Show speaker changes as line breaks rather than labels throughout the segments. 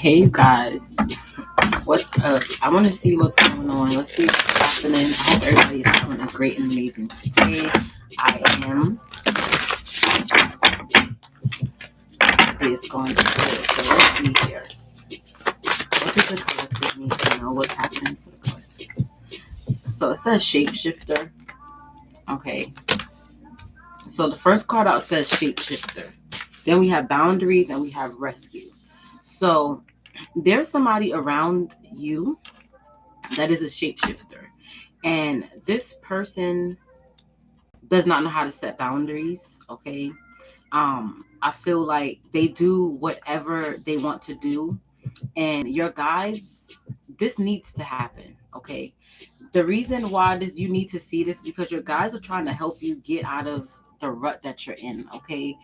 Hey you guys, what's up? I want to see what's going on. Let's see what's happening. I hope everybody's having a great and amazing day. I am. It's going to good. So let's see here. What does the collective need to know? What's happening for the collective? So it says shapeshifter. Okay. So the first card out says shapeshifter. Then we have boundaries and we have rescue. So there's somebody around you that is a shapeshifter, and this person does not know how to set boundaries. Okay. I feel like they do whatever they want to do, and your guides, this needs to happen. Okay. The reason why this you need to see this because your guides are trying to help you get out of the rut that you're in. Okay.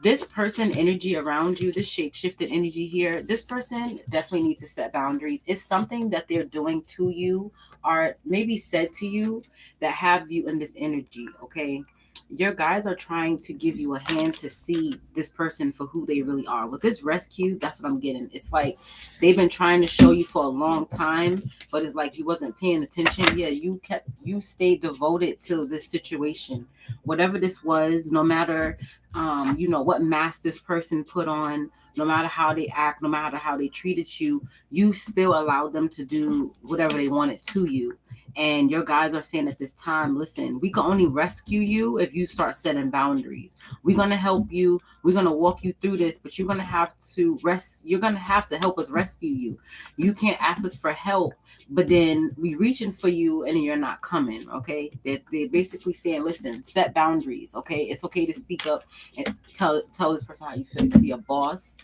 This person energy around you, this shape-shifted energy here, this person definitely needs to set boundaries. It's something that they're doing to you or maybe said to you that have you in this energy. Okay. Your guys are trying to give you a hand to see this person for who they really are. With this rescue, that's what I'm getting. It's like they've been trying to show you for a long time, but it's like you wasn't paying attention. Yeah, you stayed devoted to this situation. Whatever this was, no matter what mask this person put on, no matter how they act, no matter how they treated you, you still allowed them to do whatever they wanted to you. And your guys are saying at this time, listen, we can only rescue you if you start setting boundaries. We're going to help you. We're going to walk you through this, but you're going to have to you're going to have to help us rescue you. You can't ask us for help, but then we reaching for you and you're not coming. Okay. They're basically saying, listen, set boundaries. Okay. It's okay to speak up and tell this person how you feel. It could be a boss.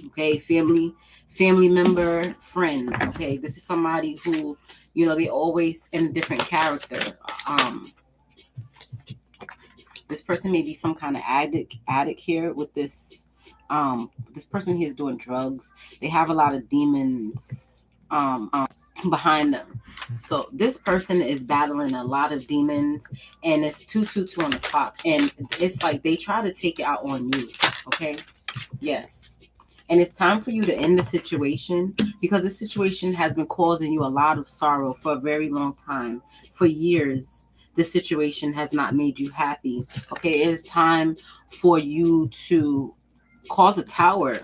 Okay. Family member, friend. Okay. This is somebody who, they always in a different character. This person may be some kind of addict here with this. This person here is doing drugs. They have a lot of demons behind them. So this person is battling a lot of demons, and it's 222 on the clock, and it's like they try to take it out on you. Okay, yes. And it's time for you to end the situation because the situation has been causing you a lot of sorrow for a very long time. For years, this situation has not made you happy. Okay, it is time for you to cause a tower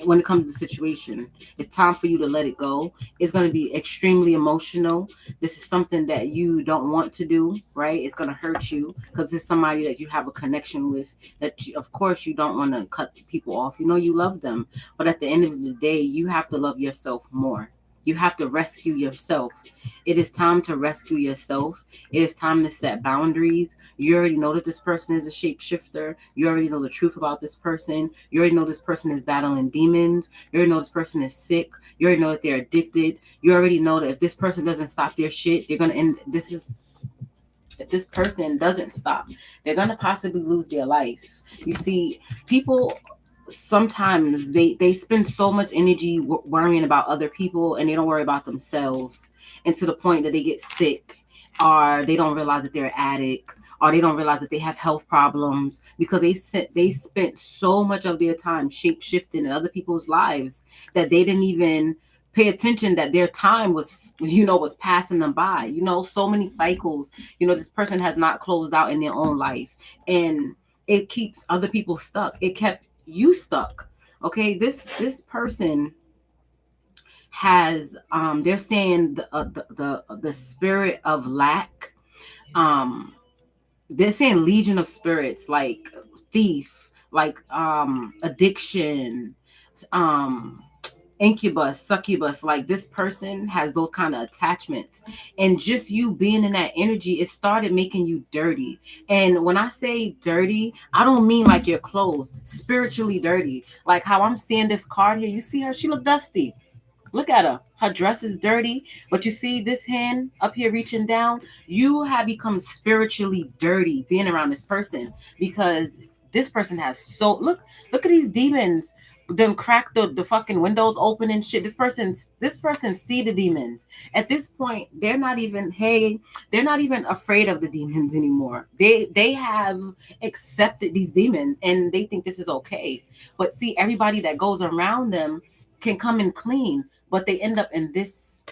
when it comes to the situation. It's time for you to let it go. It's going to be extremely emotional. This is something that you don't want to do, right? It's going to hurt you because it's somebody that you have a connection with that of course you don't want to cut people off. You love them, but at the end of the day, you have to love yourself more. You have to rescue yourself. It is time to rescue yourself. It is time to set boundaries. You already know that this person is a shapeshifter. You already know the truth about this person. You already know this person is battling demons. You already know this person is sick. You already know that they're addicted. You already know that if this person doesn't stop their shit, they're going to end. If this person doesn't stop, they're going to possibly lose their life. You see, people sometimes they spend so much energy worrying about other people and they don't worry about themselves, and to the point that they get sick or they don't realize that they're an addict or they don't realize that they have health problems because they spent so much of their time shape shifting in other people's lives that they didn't even pay attention that their time was passing them by. So many cycles. This person has not closed out in their own life, and it keeps other people stuck. It kept you stuck. Okay, this person has they're saying the spirit of lack. They're saying legion of spirits, like thief, like addiction, incubus, succubus. Like this person has those kind of attachments, and just you being in that energy, it started making you dirty. And when I say dirty, I don't mean like your clothes, spiritually dirty. Like how I'm seeing this card here, you see her, she look dusty. Look at her dress is dirty, but you see this hand up here reaching down. You have become spiritually dirty being around this person because this person has look at these demons then crack the fucking windows open and shit. This person see the demons. At this point, they're not even afraid of the demons anymore. They have accepted these demons and they think this is okay. But see, everybody that goes around them can come in clean, but they end up in this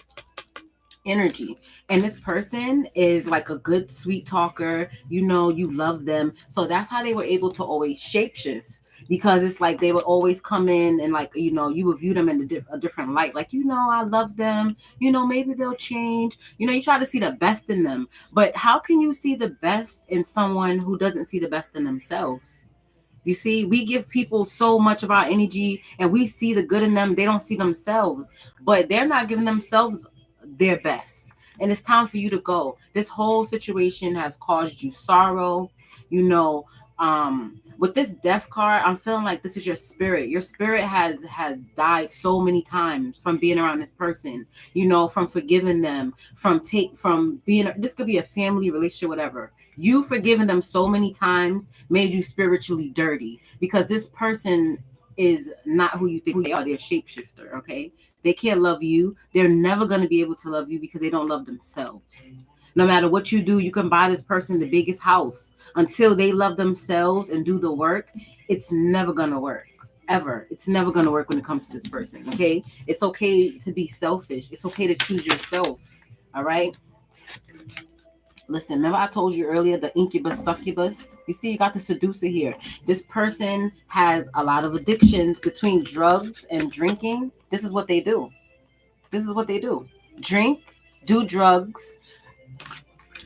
energy. And this person is like a good sweet talker, you love them, so that's how they were able to always shapeshift, because it's like they would always come in and like you would view them in a different light, like I love them, maybe they'll change, you try to see the best in them. But how can you see the best in someone who doesn't see the best in themselves? You see, we give people so much of our energy and we see the good in them. They don't see themselves, but they're not giving themselves their best. And it's time for you to go. This whole situation has caused you sorrow. With this death card, I'm feeling like this is your spirit. Your spirit has died so many times from being around this person, from forgiving them, from being, this could be a family relationship, whatever. You forgiving them so many times made you spiritually dirty, because this person is not who you think they are. They're a shapeshifter, okay? They can't love you. They're never going to be able to love you because they don't love themselves. No matter what you do, you can buy this person the biggest house. Until they love themselves and do the work, it's never going to work. Ever. It's never going to work when it comes to this person, okay? It's okay to be selfish. It's okay to choose yourself, all right? Listen, remember I told you earlier, the incubus, succubus? You see, you got the seducer here. This person has a lot of addictions between drugs and drinking. This is what they do. Drink, do drugs,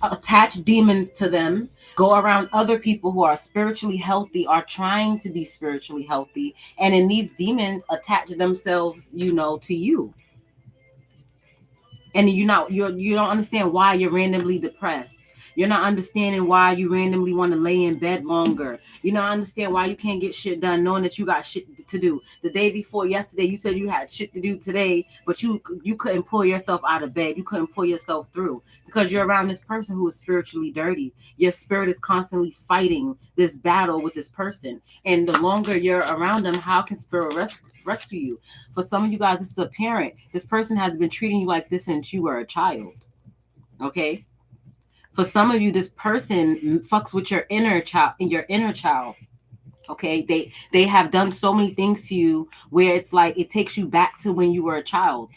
attach demons to them, go around other people who are spiritually healthy, are trying to be spiritually healthy, and then these demons attach themselves, to you. And you don't understand why you're randomly depressed. You're not understanding why you randomly want to lay in bed longer. You don't understand why you can't get shit done, knowing that you got shit to do. The day before yesterday, you said you had shit to do today, but you couldn't pull yourself out of bed. You couldn't pull yourself through because you're around this person who is spiritually dirty. Your spirit is constantly fighting this battle with this person. And the longer you're around them, how can spirit rescue you? For some of you guys, this is a parent. This person has been treating you like this since you were a child. Okay? For some of you, this person fucks with your inner child. Okay? They have done so many things to you where it's like it takes you back to when you were a child.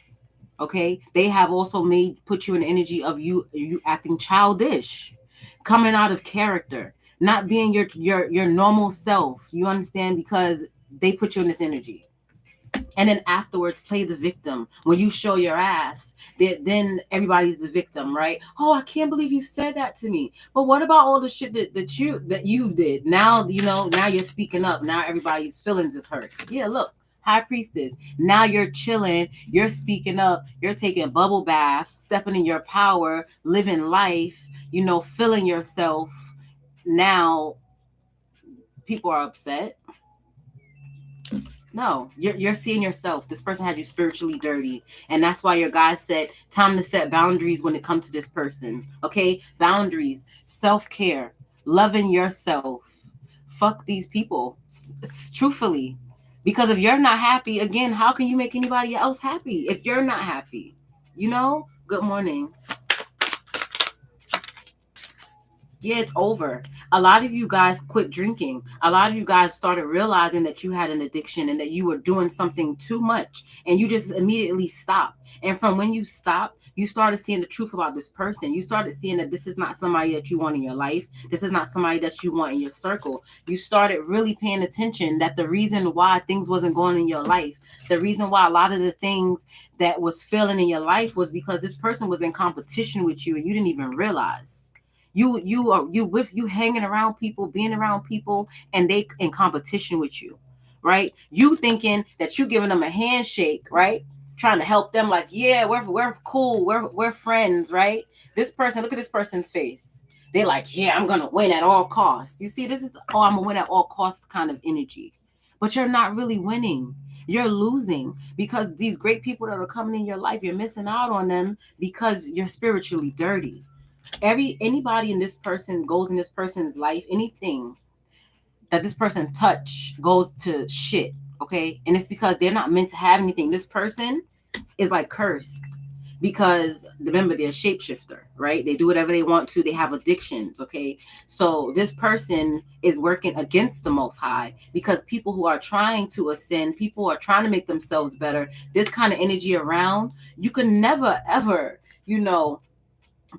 Okay? They have also put you in the energy of you acting childish, coming out of character, not being your normal self. You understand? Because they put you in this energy. And then afterwards play the victim. When you show your ass, then everybody's the victim, right? Oh, I can't believe you said that to me. But what about all the shit that you did? Now now you're speaking up. Now everybody's feelings is hurt. Yeah, look, High Priestess. Now you're chilling, you're speaking up, you're taking bubble baths, stepping in your power, living life, feeling yourself. Now people are upset. No, you're seeing yourself. This person had you spiritually dirty. And that's why your guy said, time to set boundaries when it comes to this person. Okay? Boundaries, self-care, loving yourself. Fuck these people. Truthfully. Because if you're not happy, again, how can you make anybody else happy if you're not happy? Good morning. Yeah, it's over. A lot of you guys quit drinking. A lot of you guys started realizing that you had an addiction and that you were doing something too much, and you just immediately stopped. And from when you stopped, you started seeing the truth about this person. You started seeing that this is not somebody that you want in your life. This is not somebody that you want in your circle. You started really paying attention that the reason why things wasn't going in your life, the reason why a lot of the things that was failing in your life was because this person was in competition with you and you didn't even realize. You hanging around people, being around people, and they in competition with you, right? You thinking that you giving them a handshake, right? Trying to help them, like, yeah, we're cool, we're friends, right? This person, look at this person's face. They're like, yeah, I'm gonna win at all costs. You see, this is I'm gonna win at all costs kind of energy, but you're not really winning. You're losing because these great people that are coming in your life, you're missing out on them because you're spiritually dirty. Anybody in this person goes in this person's life, anything that this person touch goes to shit. Okay. And it's because they're not meant to have anything. This person is like cursed because remember, they're a shapeshifter, right? They do whatever they want to. They have addictions. Okay. So this person is working against the Most High because people who are trying to ascend, people who are trying to make themselves better, this kind of energy around, you can never, ever,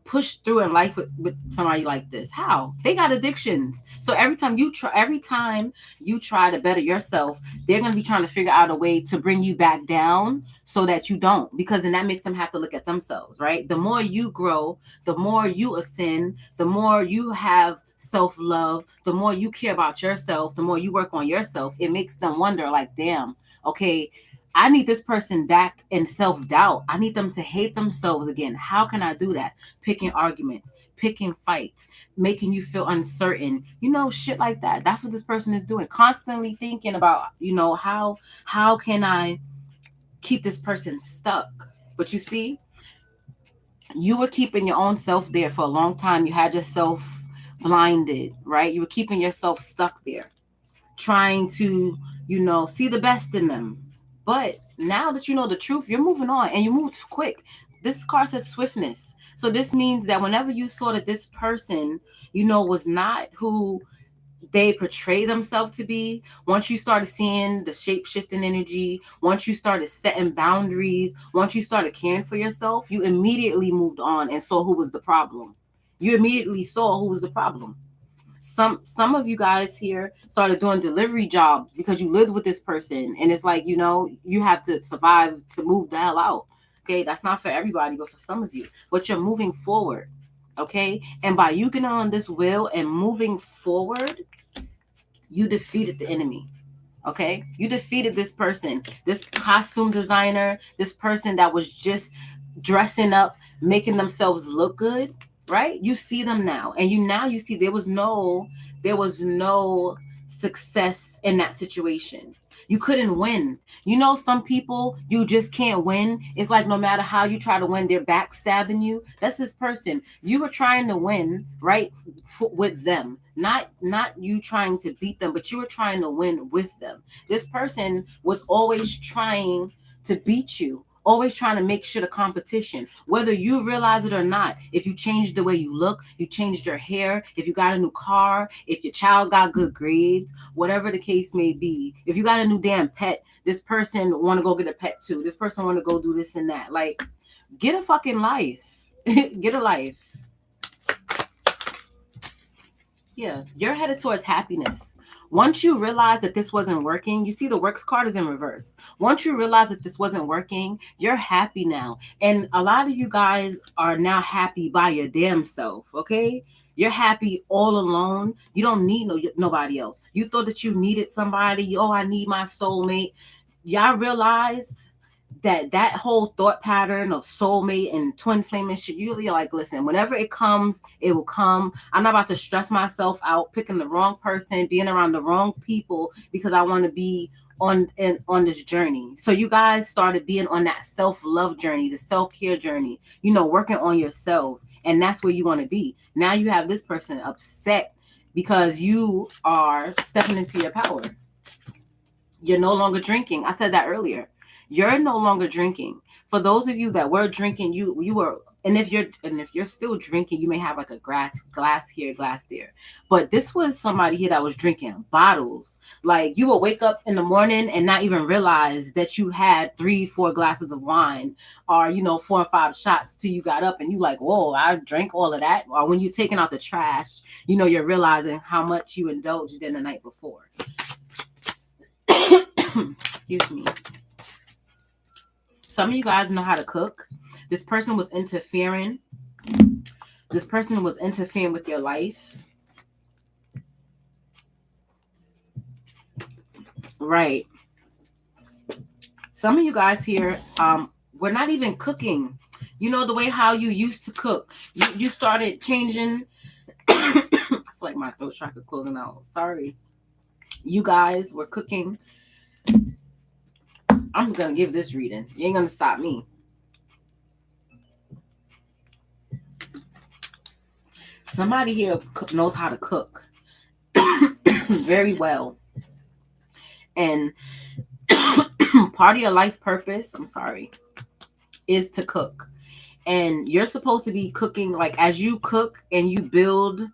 push through in life with somebody like this. How? They got addictions. So every time you try to better yourself, they're going to be trying to figure out a way to bring you back down so that you don't, because then that makes them have to look at themselves, right? The more you grow, the more you ascend, the more you have self-love, the more you care about yourself, the more you work on yourself, it makes them wonder like, damn, okay, I need this person back in self-doubt. I need them to hate themselves again. How can I do that? Picking arguments, picking fights, making you feel uncertain, shit like that. That's what this person is doing. Constantly thinking about, how can I keep this person stuck? But you see, you were keeping your own self there for a long time. You had yourself blinded, right? You were keeping yourself stuck there, trying to, see the best in them. But now that you know the truth, you're moving on, and you moved quick. This card says swiftness. So this means that whenever you saw that this person, was not who they portray themselves to be, once you started seeing the shape-shifting energy, once you started setting boundaries, once you started caring for yourself, you immediately moved on and saw who was the problem. You immediately saw who was the problem. Some of you guys here started doing delivery jobs because you lived with this person, and it's like, you have to survive to move the hell out. Okay, that's not for everybody, but for some of you. But you're moving forward, okay? And by you getting on this wheel and moving forward, you defeated the enemy. Okay, you defeated this person, this costume designer, this person that was just dressing up, making themselves look good, right? You see them now, and you see there was no success in that situation. You couldn't win. Some people, you just can't win. It's like no matter how you try to win, they're backstabbing you. That's this person. You were trying to win, right, with them. Not you trying to beat them, but you were trying to win with them. This person was always trying to beat you, always trying to make shit a competition, whether you realize it or not. If you changed the way you look, you changed your hair, if you got a new car, if your child got good grades, whatever the case may be, if you got a new damn pet, this person want to go get a pet too. This person want to go do this and that. Like, get a fucking life. Get a life. Yeah, you're headed towards happiness. Once you realize that this wasn't working, you see the works card is in reverse. Once you realize that this wasn't working, you're happy now. And a lot of you guys are now happy by your damn self, okay? You're happy all alone. You don't need nobody else. You thought that you needed somebody. Oh, I need my soulmate. Y'all realize that whole thought pattern of soulmate and twin flame and shit, you're like, listen, whenever it comes, it will come. I'm not about to stress myself out picking the wrong person, being around the wrong people because I want to be on this journey. So you guys started being on that self-love journey, the self-care journey, working on yourselves, and that's where you want to be. Now you have this person upset because you are stepping into your power. You're no longer drinking. I said that earlier. You're no longer drinking. For those of you that were drinking, you were, and if you're still drinking, you may have like a glass here, glass there. But this was somebody here that was drinking bottles. Like, you will wake up in the morning and not even realize that you had 3-4 glasses of wine, or 4 or 5 shots till you got up and you like, whoa, I drank all of that. Or when you're taking out the trash, you're realizing how much you indulged in the night before. Excuse me. Some of you guys know how to cook. This person was interfering. This person was interfering with your life. Right. Some of you guys here, we're not even cooking. The way how you used to cook. You started changing. I feel like my throat track is closing out. Sorry. You guys were cooking. I'm going to give this reading. You ain't going to stop me. Somebody here knows how to cook very well. And part of your life purpose, I'm sorry, is to cook. And you're supposed to be cooking, like as you cook and you build,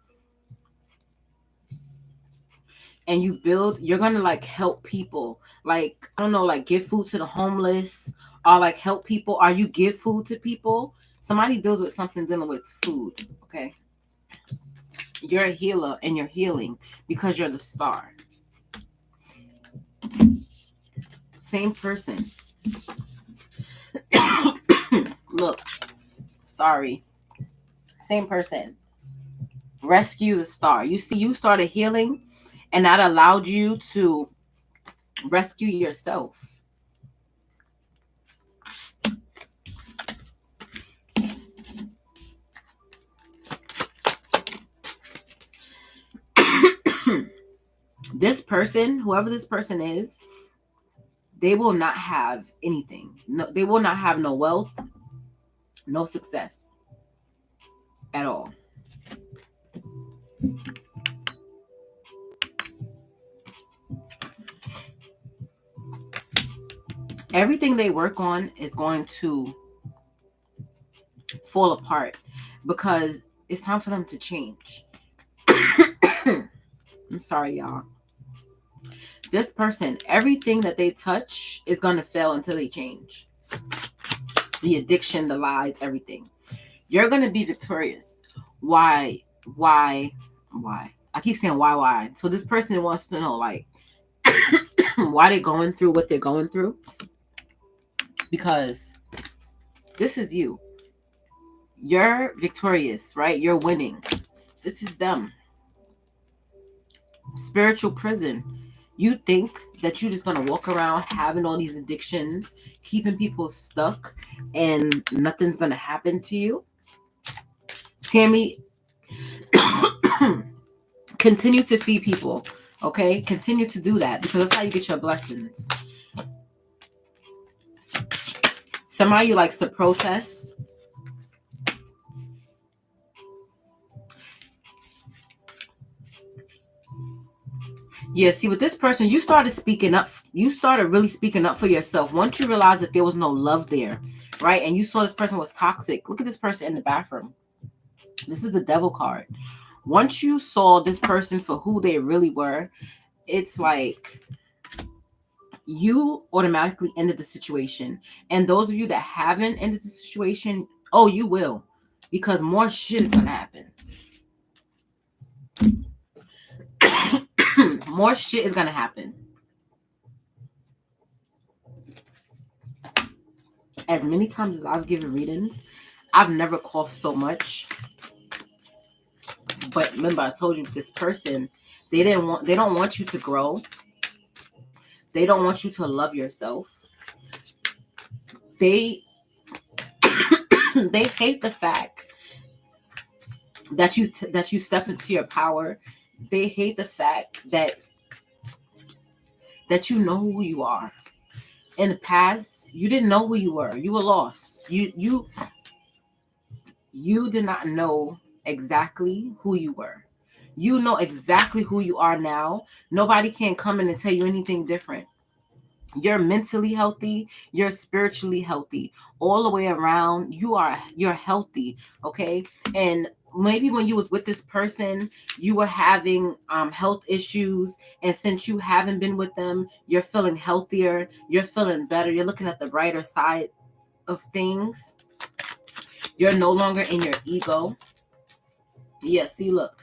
you're gonna like help people. Like, I don't know, like give food to the homeless, or like help people, or you give food to people. Somebody deals with something dealing with food, okay? You're a healer and you're healing because you're the star. Same person. Look, sorry. Same person. Rescue the star. You see, you started healing, and that allowed you to rescue yourself. This person, whoever this person is, they will not have anything. No, they will not have no wealth, no success at all. Everything they work on is going to fall apart because it's time for them to change. I'm sorry, y'all. This person, everything that they touch is going to fail until they change. The addiction, the lies, everything. You're going to be victorious. Why? I keep saying why. So this person wants to know, like, why they're going through what they're going through. Because this is you. You're victorious, right? You're winning. This is them. Spiritual prison. You think that you're just going to walk around having all these addictions, keeping people stuck, and nothing's going to happen to you? Tammy, continue to feed people, okay? Continue to do that because that's how you get your blessings. Somebody likes to protest. Yeah, see, with this person, you started speaking up. You started really speaking up for yourself. Once you realized that there was no love there, right? And you saw this person was toxic. Look at this person in the bathroom. This is a devil card. Once you saw this person for who they really were, it's like you automatically ended the situation. And those of you that haven't ended the situation, oh, you will. Because more shit is going to happen. More shit is going to happen. As many times as I've given readings, I've never coughed so much. But remember, I told you this person, they don't want you to grow. They don't want you to love yourself. They they hate the fact that you step into your power. They hate the fact that you know who you are. In the past, you didn't know who you were. You were lost. You did not know exactly who you were. You know exactly who you are now. Nobody can come in and tell you anything different. You're mentally healthy. You're spiritually healthy. All the way around, you're healthy. Okay. And maybe when you was with this person, you were having health issues. And since you haven't been with them, you're feeling healthier. You're feeling better. You're looking at the brighter side of things. You're no longer in your ego. Yeah, see, look.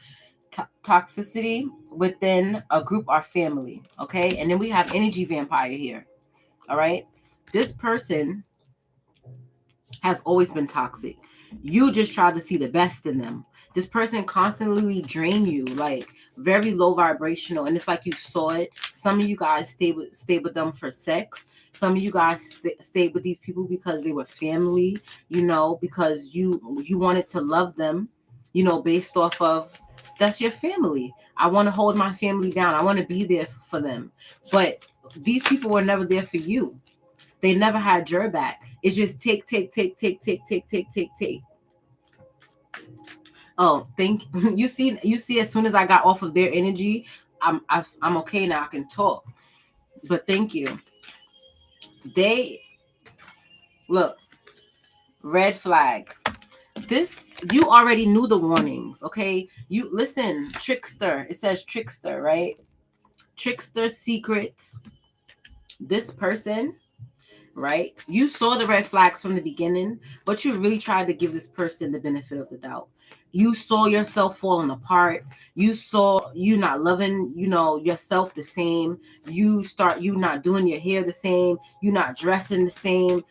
Toxicity within a group or family. Okay. And then we have energy vampire here. All right. This person has always been toxic. You just try to see the best in them. This person constantly drain you, like very low vibrational. And it's like you saw it. Some of you guys stayed with them for sex. Some of you guys stayed with these people because they were family, because you wanted to love them, based off of that's your family. I want to hold my family down. I want to be there for them. But these people were never there for you. They never had your back. It's just take. Oh, you see. As soon as I got off of their energy, I'm okay now. I can talk. But thank you. They look, red flag. This, you already knew the warnings, okay? You listen, trickster. It says trickster, right? Trickster secrets. This person, right? You saw the red flags from the beginning, but you really tried to give this person the benefit of the doubt. You saw yourself falling apart. You saw you not loving, yourself the same. You not doing your hair the same. You not dressing the same.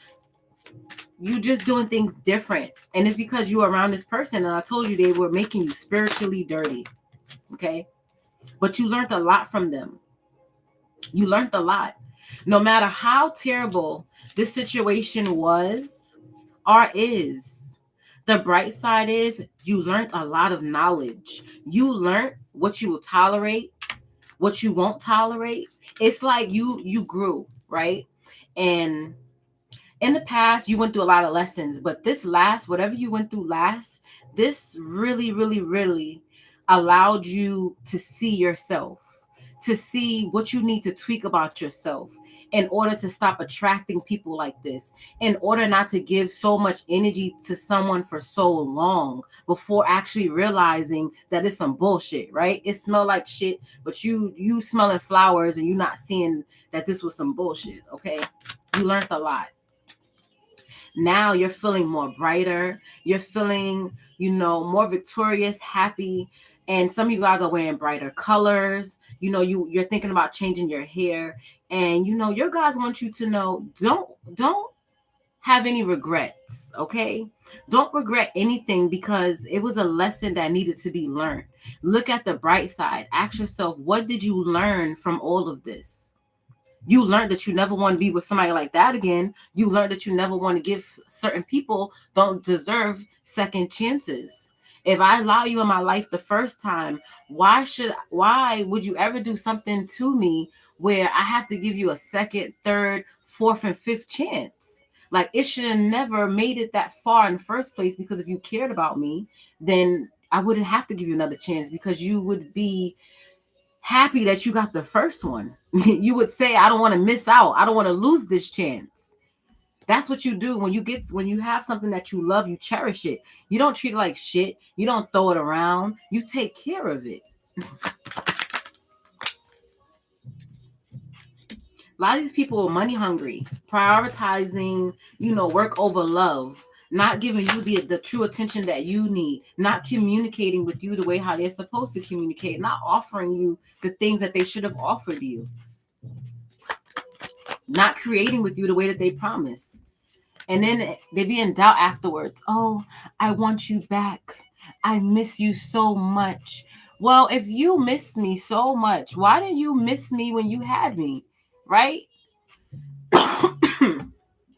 You just doing things different. And it's because you were around this person. And I told you they were making you spiritually dirty. Okay. But you learned a lot from them. You learned a lot. No matter how terrible this situation was or is, the bright side is you learned a lot of knowledge. You learned what you will tolerate, what you won't tolerate. It's like you grew, right? And in the past, you went through a lot of lessons, but whatever you went through last, this really, really, really allowed you to see yourself, to see what you need to tweak about yourself in order to stop attracting people like this, in order not to give so much energy to someone for so long before actually realizing that it's some bullshit, right? It smelled like shit, but you smelling flowers and you not seeing that this was some bullshit, okay? You learned a lot. Now you're feeling more brighter. You're feeling, more victorious, happy. And some of you guys are wearing brighter colors. You're thinking about changing your hair. And, your guys want you to know, don't have any regrets, okay? Don't regret anything because it was a lesson that needed to be learned. Look at the bright side. Ask yourself, what did you learn from all of this? You learned that you never want to be with somebody like that again. You learned that you never want to give certain people don't deserve second chances. If I allow you in my life the first time, why would you ever do something to me where I have to give you a second, third, fourth, and fifth chance? Like, it should have never made it that far in the first place, because if you cared about me, then I wouldn't have to give you another chance, because you would be happy that you got the first one. You would say, I don't want to miss out. I don't want to lose this chance. That's what you do when you have something that you love, you cherish it. You don't treat it like shit. You don't throw it around. You take care of it. A lot of these people are money hungry, prioritizing, work over love, not giving you the true attention that you need, not communicating with you the way how they're supposed to communicate, not offering you the things that they should have offered you, not creating with you the way that they promised. And then they be in doubt afterwards. Oh, I want you back. I miss you so much. Well, if you miss me so much, why didn't you miss me when you had me? Right?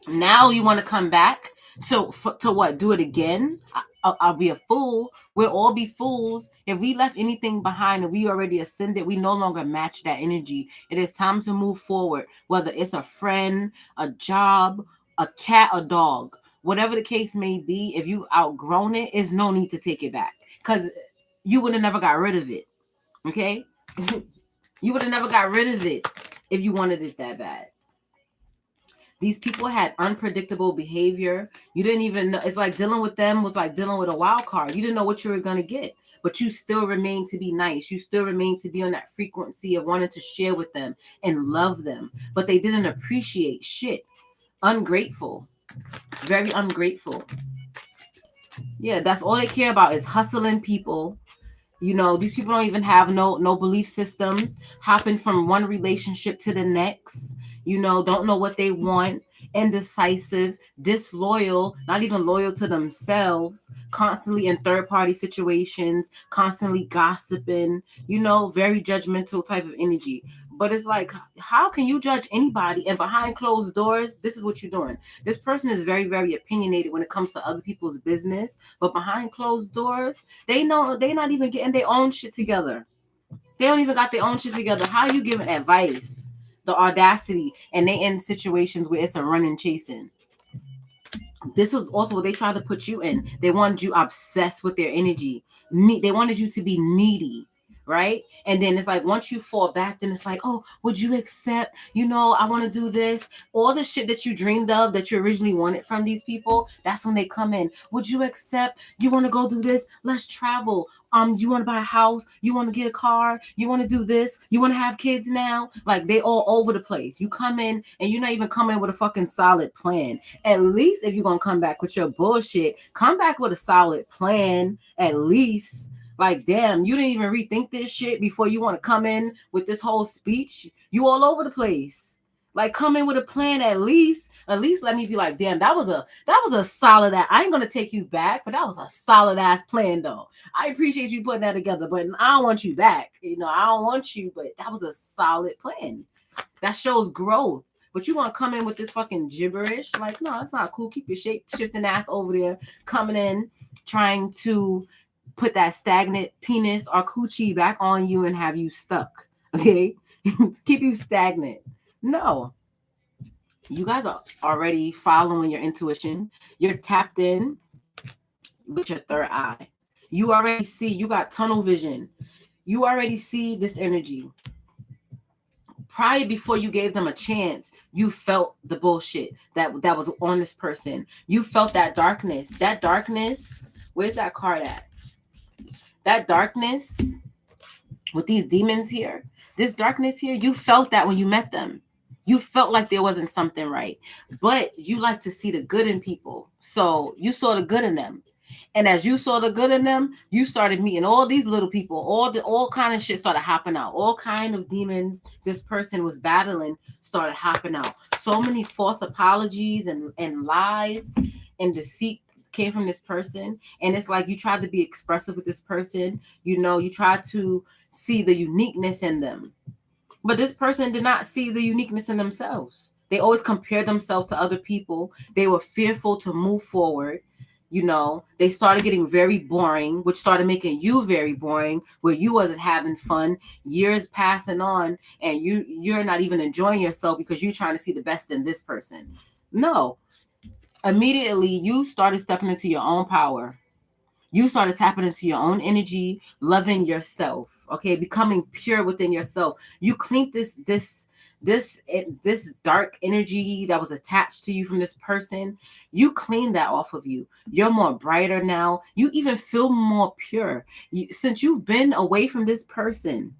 Now you want to come back to what? Do it again? I'll be a fool. We'll all be fools. If we left anything behind and we already ascended, we no longer match that energy. It is time to move forward, whether it's a friend, a job, a cat, a dog, whatever the case may be. If you outgrown it, there's no need to take it back, because you would have never got rid of it. Okay? You would have never got rid of it if you wanted it that bad. These people had unpredictable behavior. You didn't even know. It's like dealing with them was like dealing with a wild card. You didn't know what you were going to get, but you still remain to be nice. You still remain to be on that frequency of wanting to share with them and love them, but they didn't appreciate shit. Ungrateful. Very ungrateful. Yeah, that's all they care about is hustling people. These people don't even have no belief systems, hopping from one relationship to the next, don't know what they want, indecisive, disloyal, not even loyal to themselves, constantly in third-party situations, constantly gossiping, very judgmental type of energy. But it's like, how can you judge anybody? And behind closed doors, this is what you're doing. This person is very, very opinionated when it comes to other people's business. But behind closed doors, they know they're not even getting their own shit together. They don't even got their own shit together. How are you giving advice? The audacity. And they in situations where it's a running chasing. This was also what they tried to put you in. They wanted you obsessed with their energy. They wanted you to be needy. right? And then it's like, once you fall back, then it's like, oh, would you accept, I want to do this. All the shit that you dreamed of that you originally wanted from these people, that's when they come in. Would you accept, you want to go do this? Let's travel. You want to buy a house? You want to get a car? You want to do this? You want to have kids now? Like, they all over the place. You come in and you're not even coming with a fucking solid plan. At least if you're going to come back with your bullshit, come back with a solid plan, at least. Like, damn, you didn't even rethink this shit before you want to come in with this whole speech. You all over the place. Like, come in with a plan at least. At least let me be like, damn, that was a solid ass. I ain't gonna take you back, but that was a solid ass plan though. I appreciate you putting that together, but I don't want you back. I don't want you, but that was a solid plan. That shows growth. But you want to come in with this fucking gibberish? Like, no, that's not cool. Keep your shape shifting ass over there, coming in, trying to put that stagnant penis or coochie back on you and have you stuck. Okay? Keep you stagnant. No. You guys are already following your intuition. You're tapped in with your third eye. You already see, you got tunnel vision. You already see this energy. Prior, before you gave them a chance, you felt the bullshit that was on this person. You felt that darkness. That darkness, where's that card at? That darkness with these demons here, this darkness here, you felt that when you met them. You felt like there wasn't something right. But you like to see the good in people. So you saw the good in them. And as you saw the good in them, you started meeting all these little people. All kind of shit started hopping out. All kind of demons this person was battling started hopping out. So many false apologies and lies and deceit came from this person. And it's like, you tried to be expressive with this person. You tried to see the uniqueness in them. But this person did not see the uniqueness in themselves. They always compared themselves to other people. They were fearful to move forward. They started getting very boring, which started making you very boring, where you wasn't having fun. Years passing on, and you're not even enjoying yourself because you're trying to see the best in this person. No. Immediately, you started stepping into your own power. You started tapping into your own energy, loving yourself, okay? Becoming pure within yourself. You cleaned this dark energy that was attached to you from this person. You cleaned that off of you. You're more brighter now. You even feel more pure. Since you've been away from this person,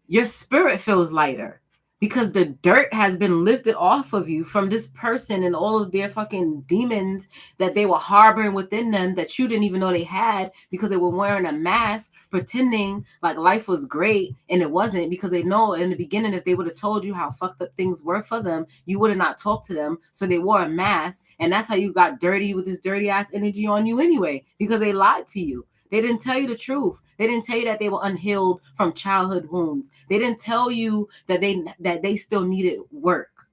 your spirit feels lighter. Because the dirt has been lifted off of you from this person and all of their fucking demons that they were harboring within them that you didn't even know they had, because they were wearing a mask, pretending like life was great, and it wasn't, because they know in the beginning, if they would have told you how fucked up things were for them, you would have not talked to them. So they wore a mask, and that's how you got dirty with this dirty ass energy on you anyway, because they lied to you. They didn't tell you the truth. They didn't tell you that they were unhealed from childhood wounds. They didn't tell you that they still needed work.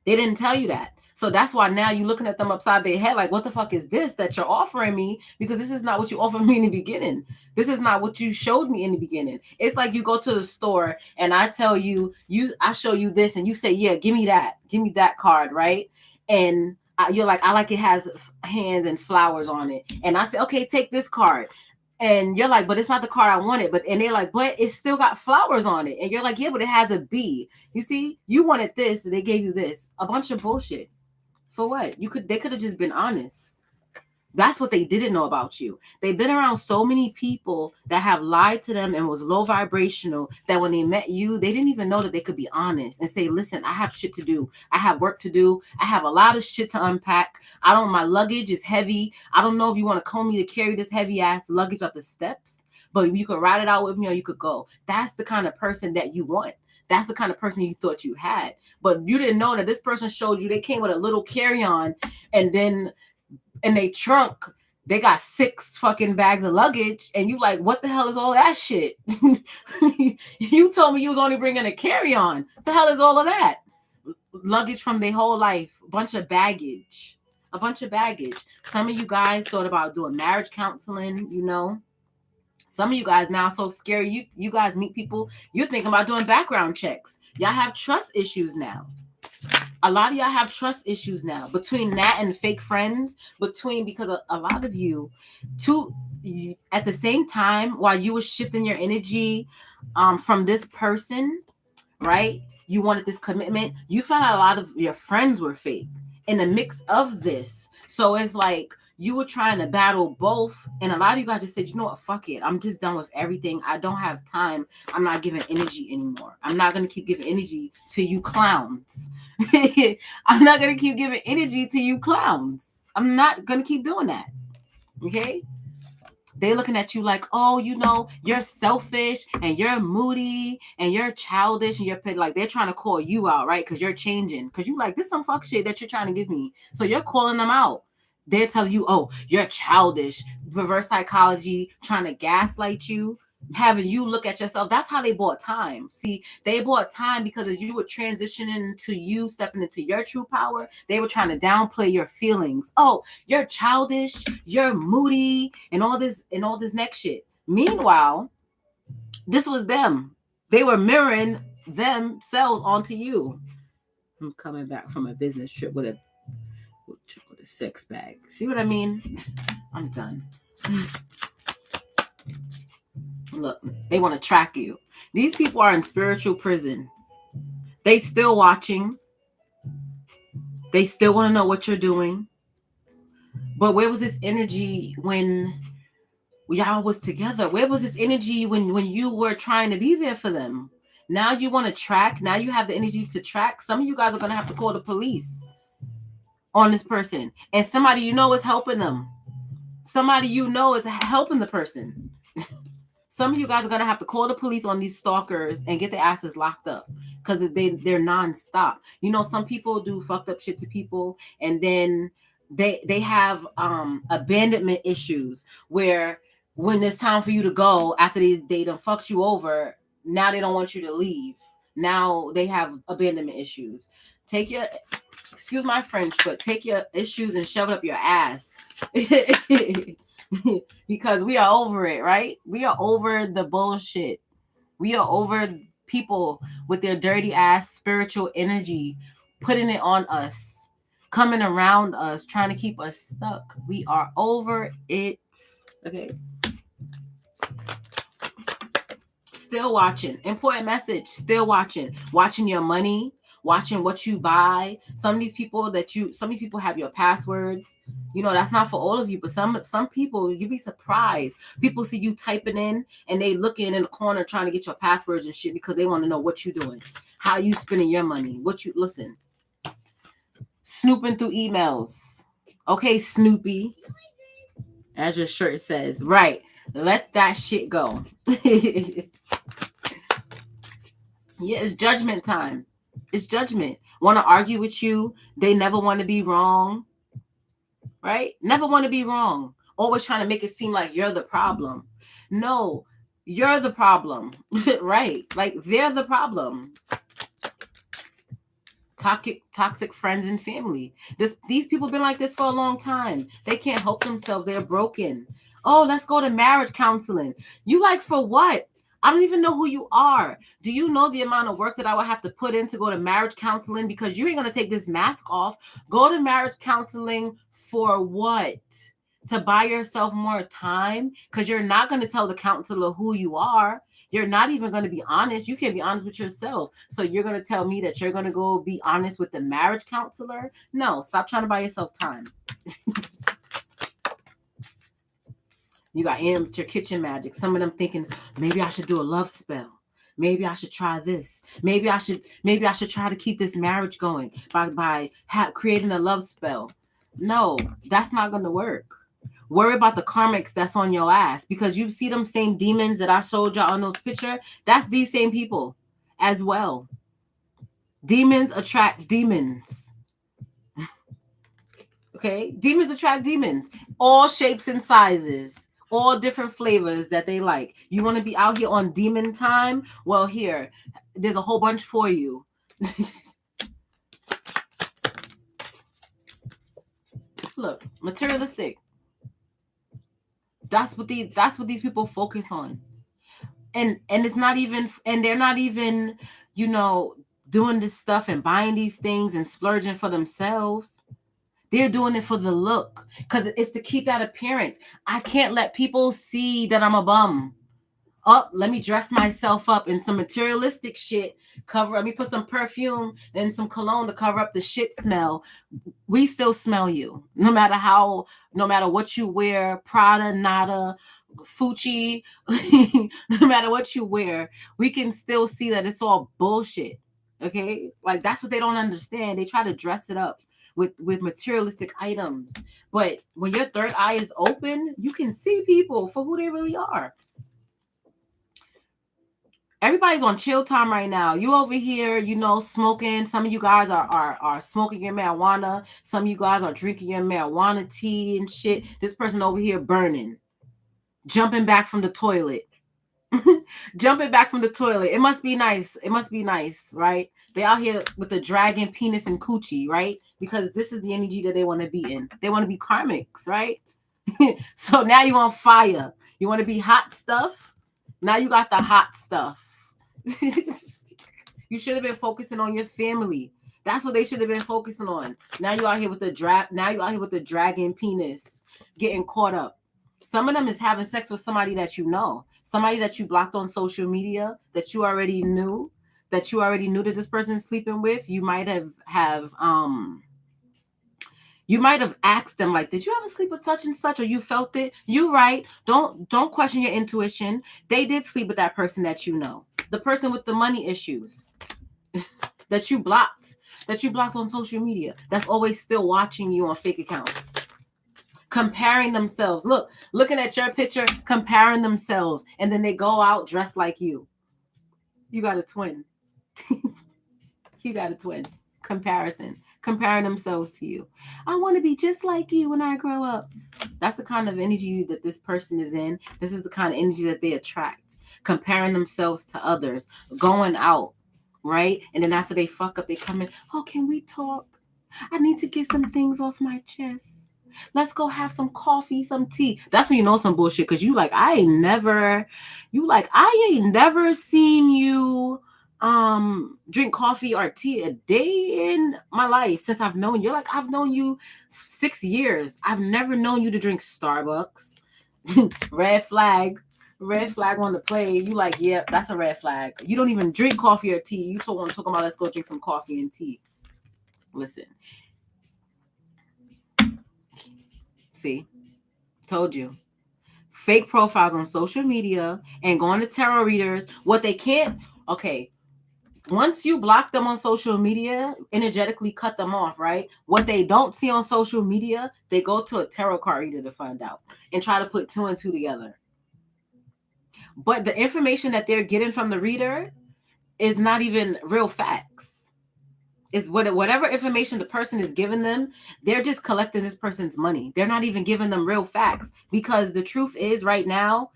They didn't tell you that. So that's why now you're looking at them upside their head like, what the fuck is this that you're offering me? Because this is not what you offered me in the beginning. This is not what you showed me in the beginning. It's like you go to the store and I tell you, I show you this and you say, yeah, give me that card, right? And you're like, I like it has hands and flowers on it. And I say, okay, take this card. And you're like, but it's not the card I wanted. And they're like, but it's still got flowers on it. And you're like, yeah, but it has a bee. You see, you wanted this, and they gave you this. A bunch of bullshit. For what? They could have just been honest. That's what they didn't know about you. They've been around so many people that have lied to them and was low vibrational that when they met you, they didn't even know that they could be honest and say, listen, I have shit to do. I have work to do. I have a lot of shit to unpack. My luggage is heavy. I don't know if you want to call me to carry this heavy ass luggage up the steps, but you could ride it out with me or you could go. That's the kind of person that you want. That's the kind of person you thought you had. But you didn't know that this person showed you they came with a little carry-on, and then in their trunk, they got 6 fucking bags of luggage, and you like, what the hell is all that shit? You told me you was only bringing a carry-on. What the hell is all of that? Luggage from their whole life. A bunch of baggage. Some of you guys thought about doing marriage counseling, Some of you guys now so scary. You guys meet people, you're thinking about doing background checks. Y'all have trust issues now. A lot of y'all have trust issues now between that and fake friends, because a lot of you, at the same time, while you were shifting your energy from this person, right? You wanted this commitment. You found out a lot of your friends were fake in the mix of this. So it's like you were trying to battle both. And a lot of you guys just said, you know what, fuck it. I'm just done with everything. I don't have time. I'm not giving energy anymore. I'm not going to keep giving energy to you clowns. I'm not going to keep giving energy to you clowns. I'm not going to keep doing that. Okay? They looking at you like, oh, you know, you're selfish and you're moody and you're childish and you're like, they're trying to call you out, right? Because you're changing. Because you like, this some fuck shit that you're trying to give me. So you're calling them out. They're telling you, oh, you're childish. Reverse psychology, trying to gaslight you, having you look at yourself. That's how they bought time. See, they bought time because as you were transitioning to you stepping into your true power, they were trying to downplay your feelings. Oh, you're childish, you're moody, and all this next shit. Meanwhile, this was them. They were mirroring themselves onto you. I'm coming back from a business trip with a six bag. See what I mean? I'm done. Look, they want to track you. These people are in spiritual prison. They still watching. They still want to know what you're doing. But where was this energy when y'all was together? Where was this energy when you were trying to be there for them? Now you want to track. Now you have the energy to track. Some of you guys are going to have to call the police on this person. And somebody you know is helping them. Somebody you know is helping the person. Some of you guys are going to have to call the police on these stalkers and get their asses locked up because they're nonstop. You know, some people do fucked up shit to people and then they have abandonment issues where when it's time for you to go after they done fucked you over, now they don't want you to leave. Now they have abandonment issues. Excuse my French, but take your issues and shove it up your ass. Because we are over it, right? We are over the bullshit. We are over people with their dirty ass spiritual energy, putting it on us, coming around us, trying to keep us stuck. We are over it. Okay. Still watching. Important message. Still watching. Watching your money. Watching what you buy. Some of these people have your passwords. You know, that's not for all of you, but some people, you'd be surprised. People see you typing in and they looking in the corner trying to get your passwords and shit because they want to know what you're doing, how you spending your money, listen. Snooping through emails. Okay, Snoopy. As your shirt says. Right. Let that shit go. Yeah, it's judgment time. It's judgment. Want to argue with you. They never want to be wrong. Right? Never want to be wrong. Always trying to make it seem like you're the problem. No, you're the problem. Right? Like they're the problem. Toxic friends and family. These people have been like this for a long time. They can't help themselves. They're broken. Oh, let's go to marriage counseling. You like for what? I don't even know who you are. Do you know the amount of work that I would have to put in to go to marriage counseling? Because you ain't going to take this mask off. Go to marriage counseling for what? To buy yourself more time? Because you're not going to tell the counselor who you are. You're not even going to be honest. You can't be honest with yourself. So you're going to tell me that you're going to go be honest with the marriage counselor? No, stop trying to buy yourself time. You got amateur kitchen magic. Some of them thinking, maybe I should do a love spell. Maybe I should try this. Maybe I should try to keep this marriage going by creating a love spell. No, that's not going to work. Worry about the karmics that's on your ass, because you see them same demons that I showed y'all on those pictures. That's these same people as well. Demons attract demons. Okay? Demons attract demons. All shapes and sizes. All different flavors that they like. You want to be out here on demon time? Well, here, there's a whole bunch for you. Look, materialistic. That's what these people focus on. And it's not even, and they're not even, you know, doing this stuff and buying these things and splurging for themselves. They're doing it for the look, because it's to keep that appearance. I can't let people see that I'm a bum. Let me dress myself up in some materialistic shit. Let me put some perfume and some cologne to cover up the shit smell. We still smell you. No matter what you wear, Prada, Nada, Fucci, no matter what you wear, we can still see that it's all bullshit. Okay? Like, that's what they don't understand. They try to dress it up with materialistic items. But when your third eye is open, you can see people for who they really are. Everybody's on chill time right now. You over here, smoking. Some of you guys are smoking your marijuana. Some of you guys are drinking your marijuana tea and shit. This person over here burning, jumping back from the toilet. Jumping back from the toilet. It must be nice. It must be nice, right? They out here with the dragon, penis, and coochie, right? Because this is the energy that they want to be in. They want to be karmics, right? So now you on fire. You want to be hot stuff? Now you got the hot stuff. You should have been focusing on your family. That's what they should have been focusing on. Now you out here with the Now you out here with the dragon penis, getting caught up. Some of them is having sex with somebody that you know, somebody that you blocked on social media, that you already knew that this person is sleeping with. You might have asked them, like, did you ever sleep with such and such, or you felt it? You right. Don't question your intuition. They did sleep with that person that you know. The person with the money issues that you blocked on social media, that's always still watching you on fake accounts, comparing themselves. Looking at your picture, comparing themselves, and then they go out dressed like you. You got a twin. You got a twin. Comparing themselves to you. I want to be just like you when I grow up. That's the kind of energy that this person is in. This is the kind of energy that they attract. Comparing themselves to others, going out, right? And then after they fuck up, they come in. Oh, can we talk? I need to get some things off my chest. Let's go have some coffee, some tea. That's when you know some bullshit, because I ain't never seen you drink coffee or tea a day in my life since I've known you. I've known you 6 years. I've never known you to drink Starbucks. Red flag on the play. You yeah, that's a red flag. You don't even drink coffee or tea. You still want to talk about let's go drink some coffee and tea. Listen. See, told you. Fake profiles on social media and going to tarot readers. What they can't, okay, once you block them on social media, energetically cut them off, right? What they don't see on social media, they go to a tarot card reader to find out and try to put 2 and 2 together. But the information that they're getting from the reader is not even real facts. It's whatever information the person is giving them, they're just collecting this person's money. They're not even giving them real facts, because the truth is right now,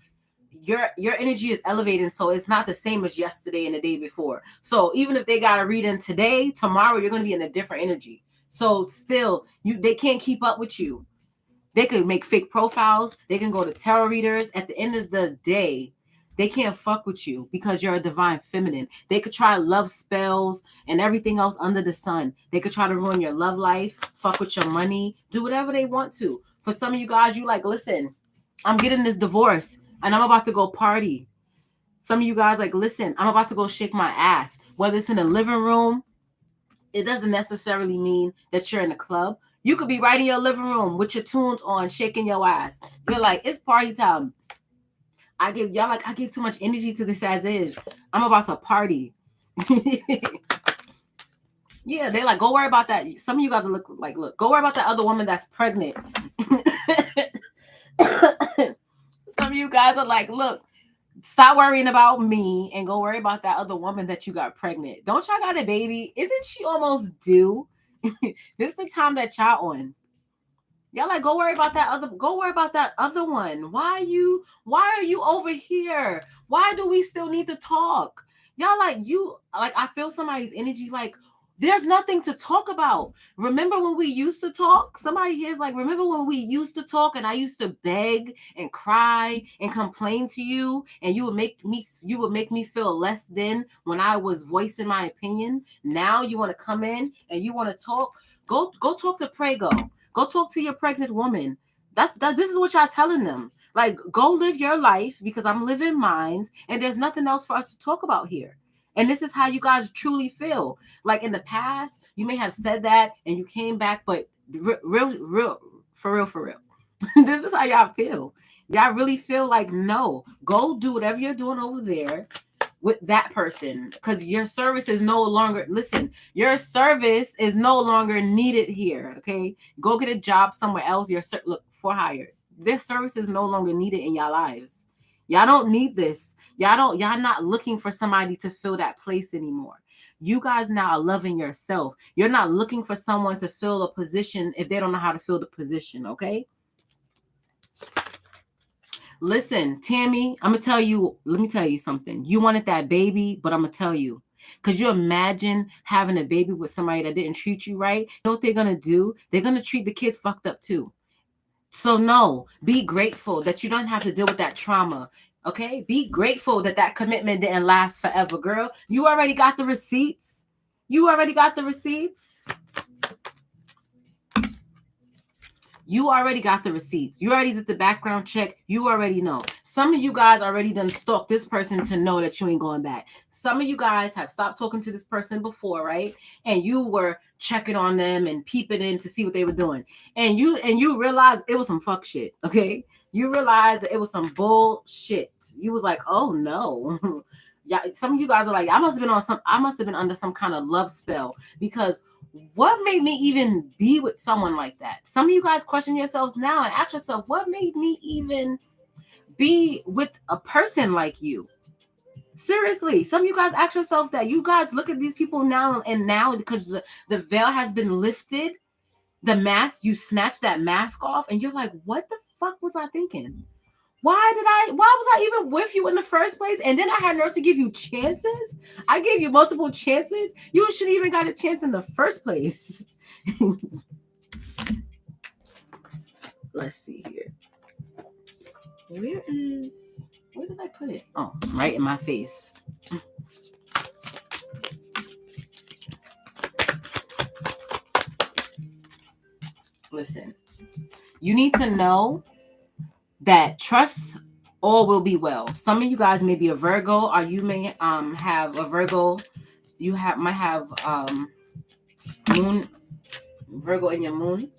your energy is elevating, so it's not the same as yesterday and the day before. So even if they got a reading today, tomorrow you're going to be in a different energy. So still, they can't keep up with you. They could make fake profiles. They can go to tarot readers. At the end of the day, they can't fuck with you because you're a divine feminine. They could try love spells and everything else under the sun. They could try to ruin your love life, fuck with your money, do whatever they want to. For some of you guys, you listen, I'm getting this divorce and I'm about to go party. Some of you guys listen, I'm about to go shake my ass. Whether it's in the living room, it doesn't necessarily mean that you're in a club. You could be right in your living room with your tunes on, shaking your ass. You're like, it's party time. I give too much energy to this as is. I'm about to party. Yeah, they go worry about that. Some of you guys look, go worry about that other woman that's pregnant. Some of you guys are look, stop worrying about me and go worry about that other woman that you got pregnant. Don't y'all got a baby? Isn't she almost due? This is the time that y'all on. Y'all go worry about that other one. Why are you over here? Why do we still need to talk? Y'all I feel somebody's energy There's nothing to talk about. Remember when we used to talk? Somebody here's like, remember when we used to talk and I used to beg and cry and complain to you and you would make me feel less than when I was voicing my opinion. Now you want to come in and you want to talk. Go talk to Prego. Go talk to your pregnant woman. This is what y'all telling them. Like, go live your life because I'm living mine and there's nothing else for us to talk about here. And this is how you guys truly feel. Like in the past, you may have said that and you came back, but for real. This is how y'all feel. Y'all really feel like, no, go do whatever you're doing over there with that person because your service is no longer, listen, your service is no longer needed here. Okay. Go get a job somewhere else. Look for hire. This service is no longer needed in y'all lives. Y'all don't need this. Y'all not looking for somebody to fill that place anymore. You guys now are loving yourself. You're not looking for someone to fill a position if they don't know how to fill the position, okay? Listen, Tammy, let me tell you something. You wanted that baby, but I'm going to tell you. Could you imagine having a baby with somebody that didn't treat you right? You know what they're going to do? They're going to treat the kids fucked up too. So no, be grateful that you don't have to deal with that trauma. Okay? Be grateful that commitment didn't last forever, girl. You already got the receipts. You already got the receipts. You already got the receipts. You already did the background check. You already know. Some of you guys already done stalked this person to know that you ain't going back. Some of you guys have stopped talking to this person before, right? And you were checking on them and peeping in to see what they were doing. And you realized it was some fuck shit, okay? You realized that it was some bullshit. You was like, oh no. Yeah, some of you guys are like, I must have been under some kind of love spell because what made me even be with someone like that? Some of you guys question yourselves now and ask yourself, what made me even be with a person like you? Seriously, some of you guys ask yourself that. You guys look at these people now because the veil has been lifted, the mask, you snatched that mask off and you're like, what the fuck was I thinking? Why was I even with you in the first place? And then I had nerves to give you chances. I gave you multiple chances. You shouldn't even got a chance in the first place. Let's see here. Where did I put it? Oh, right in my face. Listen, you need to know that trust all will be well. Some of you guys may be a Virgo, or you may have a Virgo. You might have moon Virgo in your moon.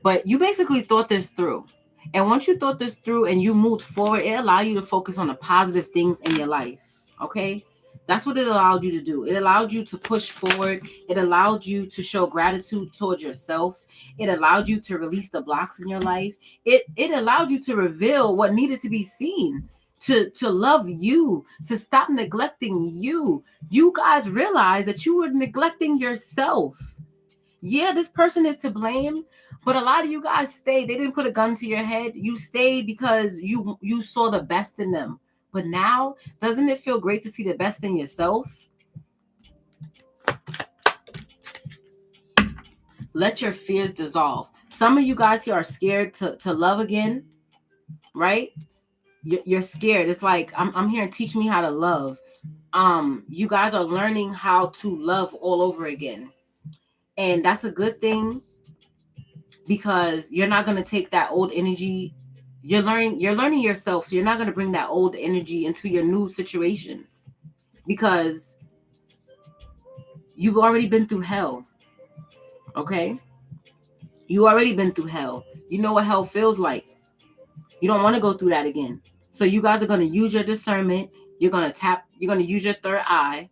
But you basically thought this through. And once you thought this through and you moved forward, it allowed you to focus on the positive things in your life. Okay? That's what it allowed you to do. It allowed you to push forward. It allowed you to show gratitude towards yourself. It allowed you to release the blocks in your life. It allowed you to reveal what needed to be seen, to love you, to stop neglecting you. You guys realized that you were neglecting yourself. Yeah, this person is to blame, but a lot of you guys stayed. They didn't put a gun to your head. You stayed because you saw the best in them. But now, doesn't it feel great to see the best in yourself? Let your fears dissolve. Some of you guys here are scared to love again, right? You're scared. It's like, I'm here and teach me how to love. You guys are learning how to love all over again. And that's a good thing because you're not going to take that old energy. You're learning yourself. So you're not going to bring that old energy into your new situations because you've already been through hell. Okay. You already been through hell. You know what hell feels like. You don't want to go through that again. So you guys are going to use your discernment. You're going to use your third eye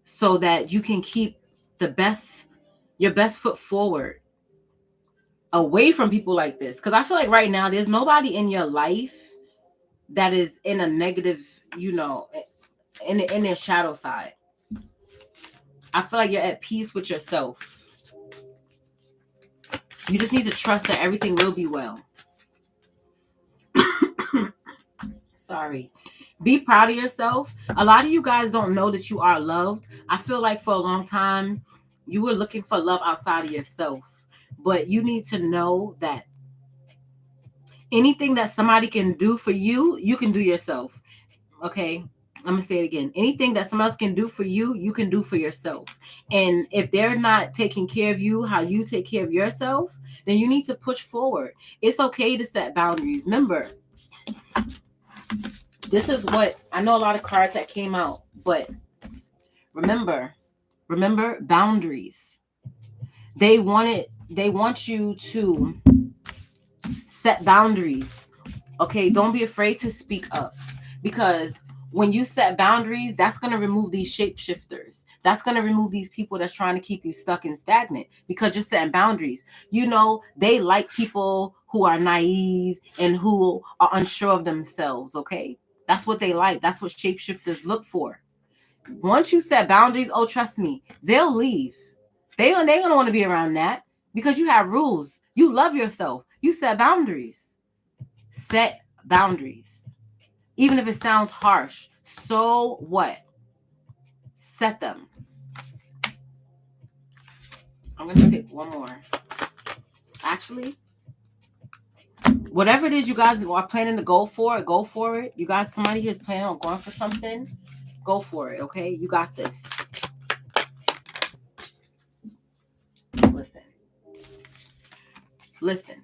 so that you can keep your best foot forward away from people like this. Because I feel like right now, there's nobody in your life that is in a negative, in their shadow side. I feel like you're at peace with yourself. You just need to trust that everything will be well. Sorry. Be proud of yourself. A lot of you guys don't know that you are loved. I feel like for a long time, you were looking for love outside of yourself. But you need to know that anything that somebody can do for you, you can do yourself. Okay? I'm going to say it again. Anything that someone else can do for you, you can do for yourself. And if they're not taking care of you how you take care of yourself, then you need to push forward. It's okay to set boundaries. Remember, this is what I know, a lot of cards that came out, but remember boundaries. They want you to set boundaries. Okay, don't be afraid to speak up, because when you set boundaries, that's going to remove these shapeshifters. That's going to remove these people that's trying to keep you stuck and stagnant, because you're setting boundaries. You know, they like people who are naive and who are unsure of themselves, okay? That's what they like. That's what shapeshifters look for. Once you set boundaries, oh, trust me, they'll leave. They don't want to be around that, because you have rules. You love yourself. You set boundaries. Set boundaries. Even if it sounds harsh, so what? Set them. I'm going to take one more. Actually, whatever it is you guys are planning to go for it. You guys, somebody here is planning on going for something, go for it, okay? You got this. Listen.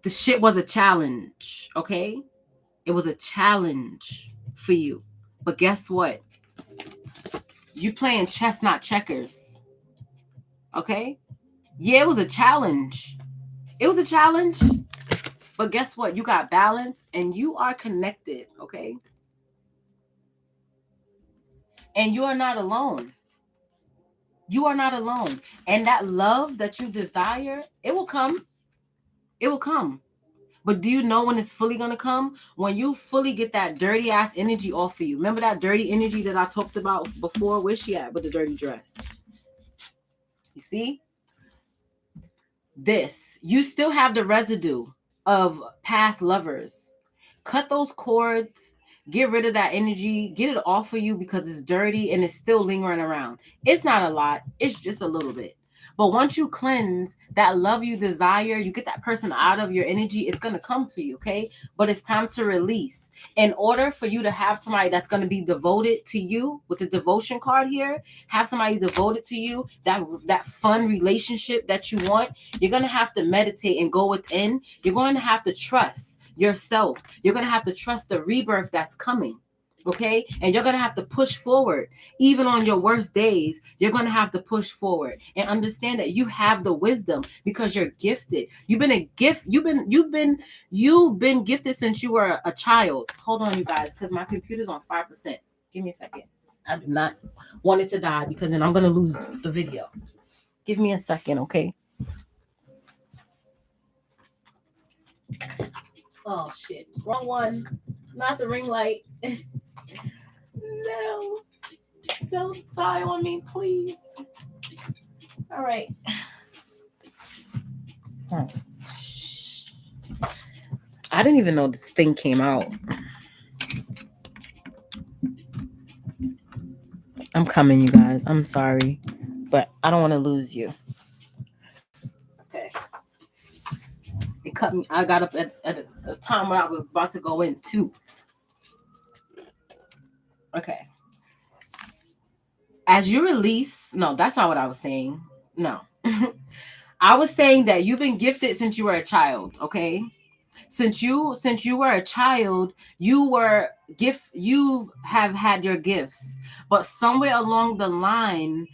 The shit was a challenge, okay? It was a challenge for you. But guess what? You playing chess, not checkers. Okay? Yeah, it was a challenge. It was a challenge. But guess what? You got balance and you are connected, okay? And you are not alone. You are not alone. And that love that you desire, it will come. It will come. But do you know when it's fully going to come? When you fully get that dirty ass energy off of you. Remember that dirty energy that I talked about before? Where's she at with the dirty dress? You see? This. You still have the residue of past lovers. Cut those cords. Get rid of that energy. Get it off of you, because it's dirty and it's still lingering around. It's not a lot. It's just a little bit. But once you cleanse that love you desire, you get that person out of your energy, it's going to come for you, okay? But it's time to release. In order for you to have somebody that's going to be devoted to you, with the devotion card here, have somebody devoted to you, that fun relationship that you want, you're going to have to meditate and go within. You're going to have to trust yourself. You're going to have to trust the rebirth that's coming. Okay? And you're going to have to push forward. Even on your worst days, you're going to have to push forward and understand that you have the wisdom, because you're gifted. You've been a gift. You've been gifted since you were a child. Hold on, you guys, because my computer's on 5%. Give me a second. I do not want it to die, because then I'm going to lose the video. Give me a second, okay? Oh, shit. Wrong one. Not the ring light. No. Don't die on me, please. All right. I didn't even know this thing came out. I'm coming, you guys. I'm sorry, but I don't want to lose you. Okay. It cut me. I got up at a time when I was about to go in too. Okay. As you release, no, that's not what I was saying. No. I was saying that you've been gifted since you were a child, okay? Since you were a child, you have had your gifts. But somewhere along the line,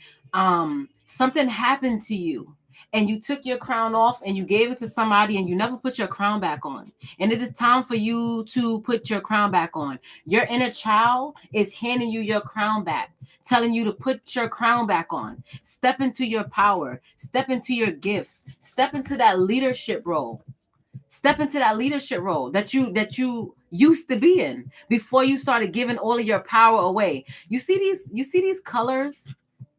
something happened to you. And you took your crown off and you gave it to somebody, and you never put your crown back on. And it is time for you to put your crown back on. Your inner child is handing you your crown back, telling you to put your crown back on. Step into your power. Step into your gifts. Step into that leadership role. Step into that leadership role that you used to be in before you started giving all of your power away. You see these colors?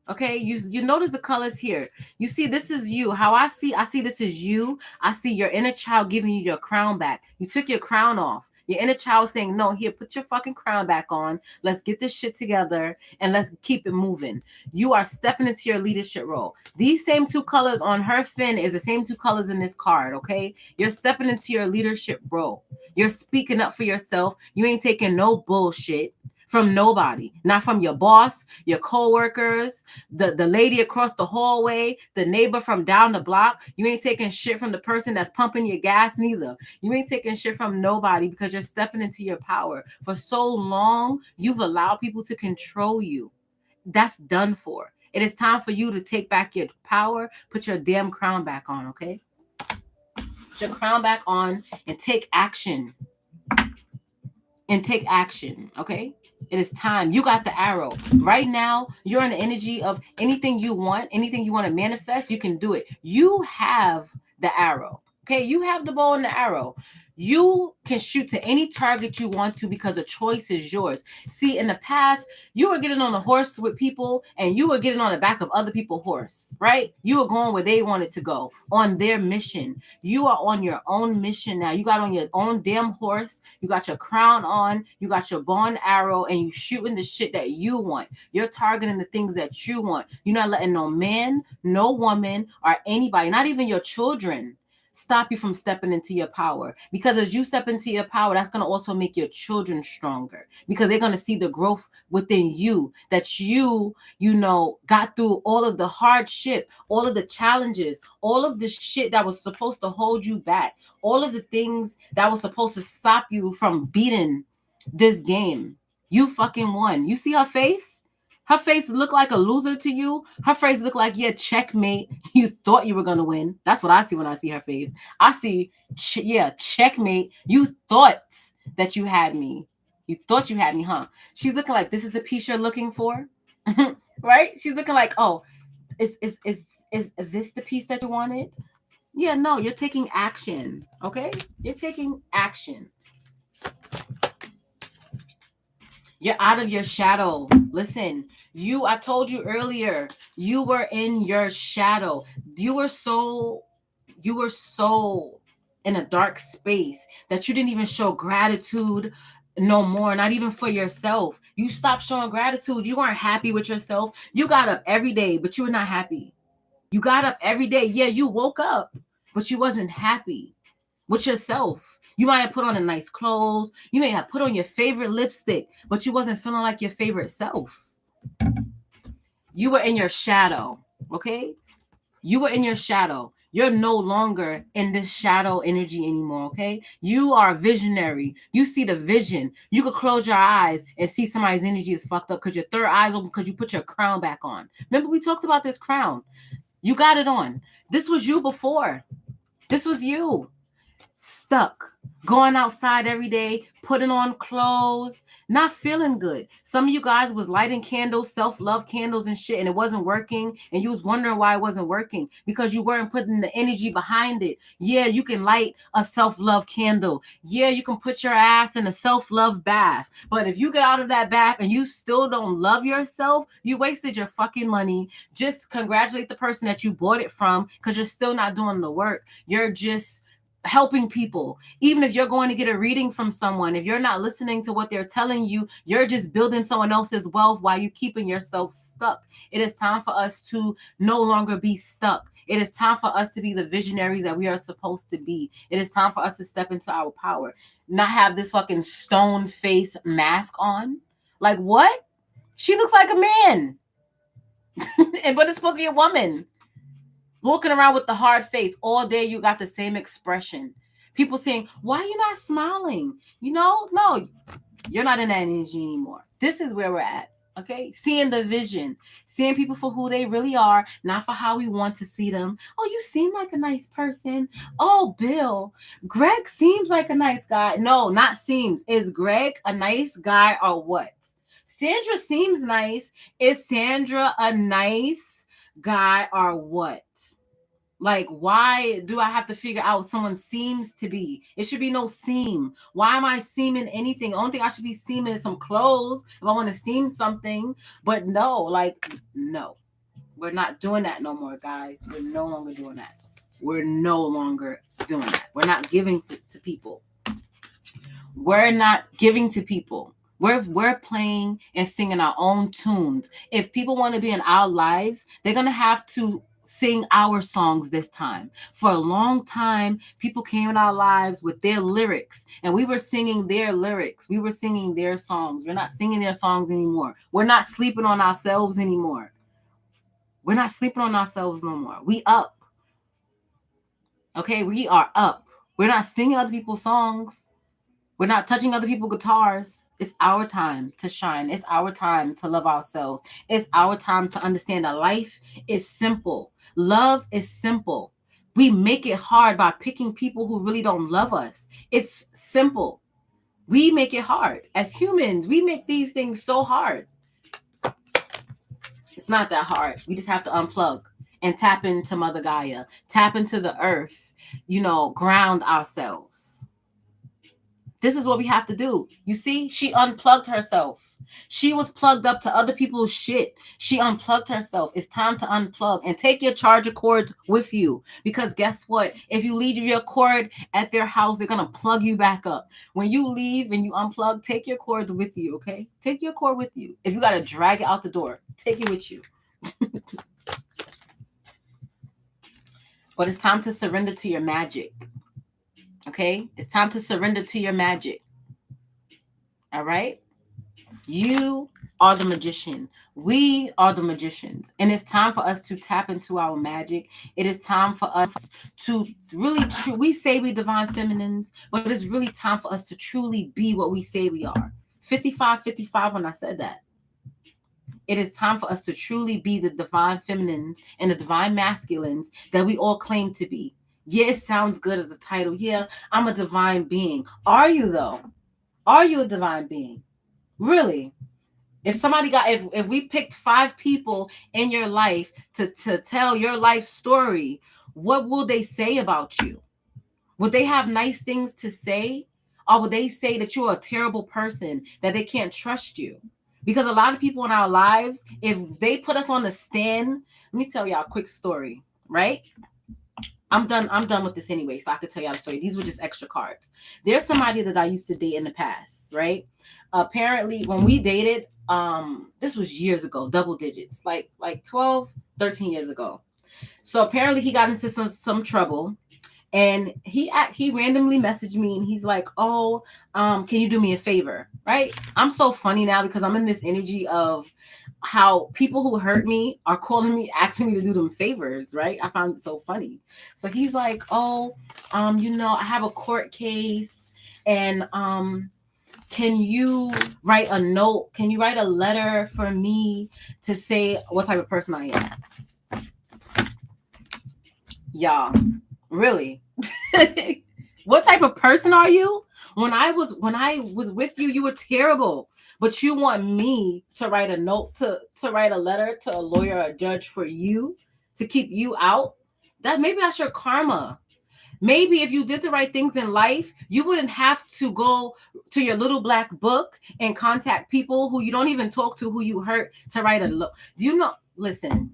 Okay, you notice the colors here. You see, this is you. How I see this is you. I see your inner child giving you your crown back. You took your crown off. Your inner child saying, no, here, put your fucking crown back on. Let's get this shit together and let's keep it moving. You are stepping into your leadership role. These same two colors on her fin is the same two colors in this card, okay? You're stepping into your leadership role. You're speaking up for yourself. You ain't taking no bullshit from nobody, not from your boss, your co-workers, the lady across the hallway, the neighbor from down the block. You ain't taking shit from the person that's pumping your gas neither. You ain't taking shit from nobody because you're stepping into your power. For so long, you've allowed people to control you. That's done for. It is time for you to take back your power. Put your damn crown back on, okay? Put your crown back on and take action. Okay? It is time. You got the arrow. Right now, you're in the energy of anything you want to manifest, you can do it. You have the arrow. Okay? You have the bow and the arrow. You can shoot to any target you want to because the choice is yours. See, in the past, you were getting on a horse with people and you were getting on the back of other people's horse, right? You were going where they wanted to go on their mission. You are on your own mission now. You got on your own damn horse. You got your crown on. You got your bow and arrow and you shooting the shit that you want. You're targeting the things that you want. You're not letting no man, no woman, or anybody, not even your children, stop you from stepping into your power. Because as you step into your power, that's going to also make your children stronger because they're going to see the growth within you, that you got through all of the hardship, all of the challenges, all of the shit that was supposed to hold you back, all of the things that was supposed to stop you from beating this game. You fucking won. You see her face? Her face looked like a loser to you. Her face looked like, yeah, checkmate. You thought you were going to win. That's what I see when I see her face. I see, checkmate. You thought that you had me. You thought you had me, huh? She's looking like, this is the piece you're looking for? Right? She's looking like, oh, is this the piece that you wanted? Yeah, no, you're taking action, okay? You're taking action. You're out of your shadow. Listen, I told you earlier, you were in your shadow. You were so in a dark space that you didn't even show gratitude no more, not even for yourself. You stopped showing gratitude. You weren't happy with yourself. You got up every day, but you were not happy. You got up every day. Yeah, you woke up, but you wasn't happy with yourself. You might have put on a nice clothes. You may have put on your favorite lipstick, but you wasn't feeling like your favorite self. You were in your shadow, okay? You were in your shadow. You're no longer in this shadow energy anymore, okay? You are a visionary. You see the vision. You could close your eyes and see somebody's energy is fucked up because your third eye's open because you put your crown back on. Remember we talked about this crown. You got it on. This was you before. This was you. Stuck, going outside every day, putting on clothes, not feeling good. Some of you guys was lighting candles, self-love candles and shit, and it wasn't working, and you was wondering why it wasn't working because you weren't putting the energy behind it. Yeah, you can light a self-love candle. Yeah, you can put your ass in a self-love bath, but if you get out of that bath and you still don't love yourself, you wasted your fucking money. Just congratulate the person that you bought it from because you're still not doing the work. You're just helping people. Even if you're going to get a reading from someone, if you're not listening to what they're telling you, you're just building someone else's wealth while you're keeping yourself stuck. It is time for us to no longer be stuck. It is time for us to be the visionaries that we are supposed to be. It is time for us to step into our power, not have this fucking stone face mask on. Like what? She looks like a man, but it's supposed to be a woman. Walking around with the hard face all day, you got the same expression. People saying, why are you not smiling? No, you're not in that energy anymore. This is where we're at, okay? Seeing the vision, seeing people for who they really are, not for how we want to see them. Oh, you seem like a nice person. Oh, Bill, Greg seems like a nice guy. No, not seems. Is Greg a nice guy or what? Sandra seems nice. Is Sandra a nice guy or what? Like, why do I have to figure out someone seems to be? It should be no seam. Why am I seaming anything? The only thing I should be seaming is some clothes if I want to seam something. But no, we're not doing that no more, guys. We're no longer doing that. We're no longer doing that. We're not giving to people. We're not giving to people. We're playing and singing our own tunes. If people want to be in our lives, they're gonna have to sing our songs this time. For a long time, people came in our lives with their lyrics, and we were singing their lyrics. We were singing their songs. We're not singing their songs anymore. We're not sleeping on ourselves anymore. We're not sleeping on ourselves no more. We up. Okay, we are up. We're not singing other people's songs. We're not touching other people's guitars. It's our time to shine. It's our time to love ourselves. It's our time to understand that life is simple. Love is simple. We make it hard by picking people who really don't love us. It's simple. We make it hard. As humans, we make these things so hard. It's not that hard. We just have to unplug and tap into Mother Gaia, tap into the earth, ground ourselves. This is what we have to do. You see, she unplugged herself. She was plugged up to other people's shit. She unplugged herself. It's time to unplug and take your charger cords with you. Because guess what? If you leave your cord at their house, they're going to plug you back up. When you leave and you unplug, take your cords with you, okay? Take your cord with you. If you got to drag it out the door, take it with you. But it's time to surrender to your magic. Okay? It's time to surrender to your magic. All right? You are the magician. We are the magicians. And it's time for us to tap into our magic. It is time for us to really, we say we divine feminines, but it's really time for us to truly be what we say we are. 55-55 when I said that. It is time for us to truly be the divine feminines and the divine masculines that we all claim to be. Yeah, it sounds good as a title. Yeah, I'm a divine being. Are you though? Are you a divine being? Really? If somebody if we picked 5 people in your life to tell your life story, what will they say about you? Would they have nice things to say? Or would they say that you're a terrible person, that they can't trust you? Because a lot of people in our lives, if they put us on the stand, let me tell y'all a quick story, right? I'm done with this anyway, so I could tell y'all the story. These were just extra cards. There's somebody that I used to date in the past, right? Apparently, when we dated, this was years ago, double digits, like 12, 13 years ago. So apparently he got into some trouble. And he randomly messaged me and he's like, oh, can you do me a favor? Right? I'm so funny now because I'm in this energy of how people who hurt me are calling me, asking me to do them favors, right? I found it so funny. So he's like, oh, I have a court case and can you write a note? Can you write a letter for me to say what type of person I am? Y'all. Really? What type of person are you? When I was with you, you were terrible. But you want me to write a note, to write a letter to a lawyer or a judge for you, to keep you out? Maybe that's your karma. Maybe if you did the right things in life, you wouldn't have to go to your little black book and contact people who you don't even talk to, who you hurt, to write a note. Do you know? Listen,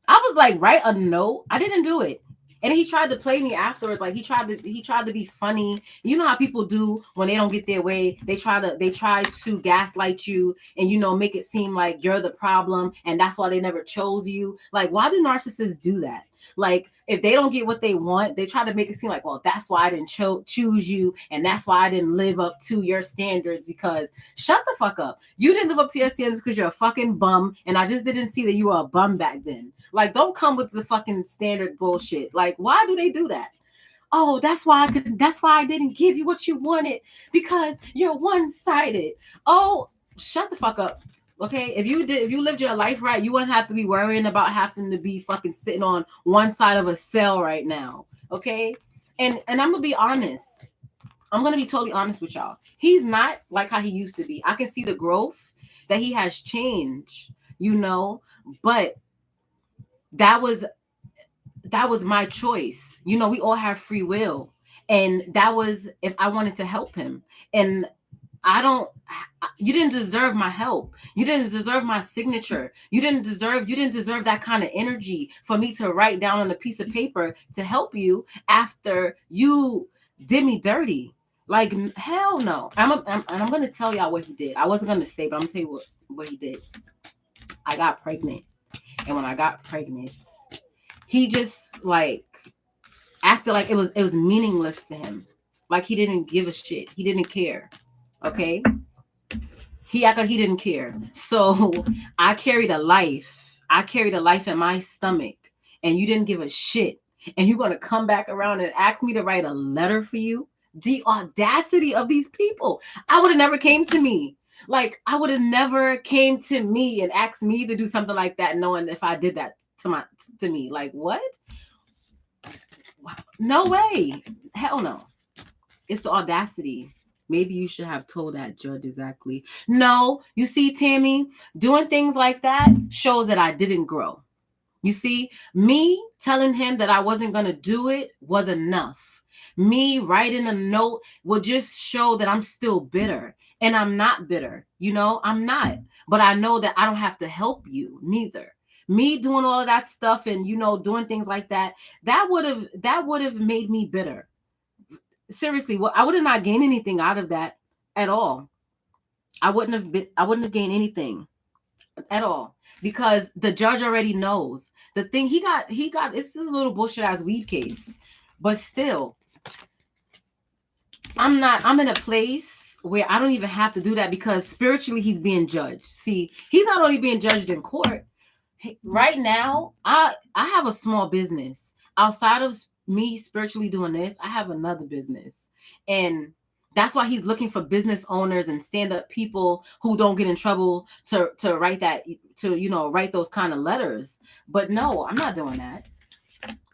I was like, write a note. I didn't do it. And he tried to play me afterwards. Like he tried to be funny. You know how people do when they don't get their way. They try to gaslight you and make it seem like you're the problem and that's why they never chose you. Like, why do narcissists do that? Like, if they don't get what they want, they try to make it seem like, well, that's why I didn't choose you, and that's why I didn't live up to your standards. Because shut the fuck up. You didn't live up to your standards because you're a fucking bum, and I just didn't see that you were a bum back then. Like, don't come with the fucking standard bullshit. Like, why do they do that? Oh, that's why I didn't give you what you wanted, because you're one-sided. Oh, shut the fuck up. Okay, if you lived your life right, you wouldn't have to be worrying about having to be fucking sitting on one side of a cell right now. Okay, and I'm gonna be honest. I'm gonna be totally honest with y'all. He's not like how he used to be. I can see the growth that he has changed, but that was my choice. We all have free will, and that was if I wanted to help him. And you didn't deserve my help. You didn't deserve my signature. You didn't deserve that kind of energy for me to write down on a piece of paper to help you after you did me dirty. Like, hell no. And I'm going to tell y'all what he did. I wasn't going to say, but I'm going to tell you what he did. I got pregnant. And when I got pregnant, he just like acted like it was meaningless to him. Like he didn't give a shit. He didn't care. Okay? He acted like he didn't care. So I carried a life. I carried a life in my stomach. And you didn't give a shit. And you're going to come back around and ask me to write a letter for you? The audacity of these people. I would have never came to me. Like, I would have never came to me and asked me to do something like that, knowing if I did that to me. Like, what? No way. Hell no. It's the audacity. Maybe you should have told that judge exactly. No, you see, Tammy, doing things like that shows that I didn't grow. You see, me telling him that I wasn't going to do it was enough. Me writing a note would just show that I'm still bitter. And I'm not bitter. You know, I'm not. But I know that I don't have to help you neither. Me doing all of that stuff and, you know, doing things like that, that would have made me bitter. Seriously, I would have not gained anything out of that at all. I wouldn't have gained anything at all, because the judge already knows. The thing he got it's a little bullshit ass weed case, but still, I'm in a place where I don't even have to do that, because spiritually he's being judged. See, he's not only being judged in court. Right now, I have a small business. Outside of me spiritually doing this, I have another business. And that's why he's looking for business owners and stand-up people who don't get in trouble to write that, to, you know, write those kind of letters. But no, I'm not doing that.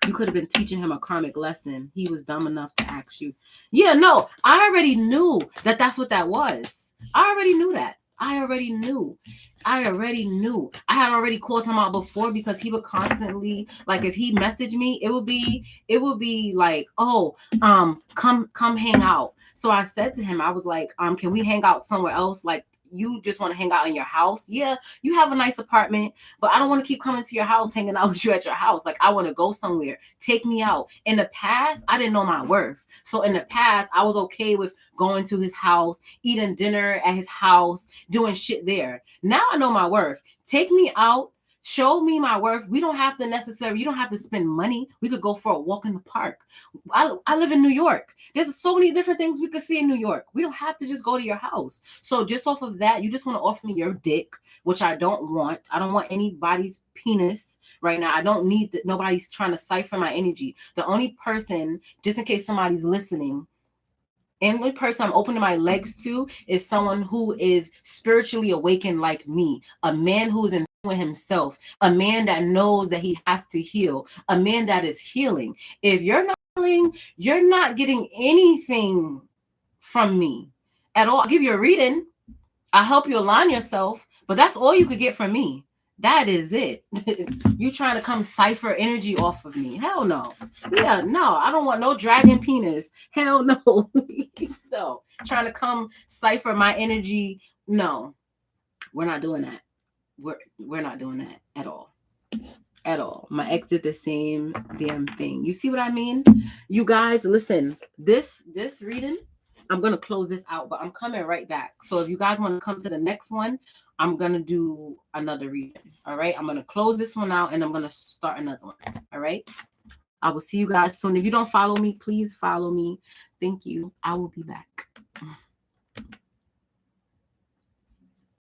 You could have been teaching him a karmic lesson. He was dumb enough to ask you. Yeah, no, I already knew that that's what that was. I already knew that. I already knew. I had already called him out before, because he would constantly, like, if he messaged me, it would be like, oh, come hang out. So I said to him, I was like, can we hang out somewhere else? Like, you just want to hang out in your house? Yeah, you have a nice apartment, but I don't want to keep coming to your house, hanging out with you at your house. Like, I want to go somewhere. Take me out. In the past, I didn't know my worth. So in the past, I was okay with going to his house, eating dinner at his house, doing shit there. Now I know my worth. Take me out. Show me my worth. You don't have to spend money. We could go for a walk in the park. I live in New York. There's so many different things we could see in New York. We don't have to just go to your house. So just off of that, you just want to offer me your dick, which I don't want. I don't want anybody's penis right now. I don't need that. Nobody's trying to siphon my energy. The only person, just in case somebody's listening, and the only person I'm opening my legs to is someone who is spiritually awakened like me, a man who's in with himself, a man that knows that he has to heal, a man that is healing. If you're not healing, you're not getting anything from me at all. I'll give you a reading. I'll help you align yourself, but that's all you could get from me. That is it. You trying to come cipher energy off of me? Hell no. Yeah, no, I don't want no dragon penis. Hell no. No. Trying to come cipher my energy. No, we're not doing that. We're not doing that at all. At all. My ex did the same damn thing. You see what I mean? You guys, listen, this reading, I'm going to close this out, but I'm coming right back. So if you guys want to come to the next one, I'm going to do another reading. All right. I'm going to close this one out and I'm going to start another one. All right. I will see you guys soon. If you don't follow me, please follow me. Thank you. I will be back.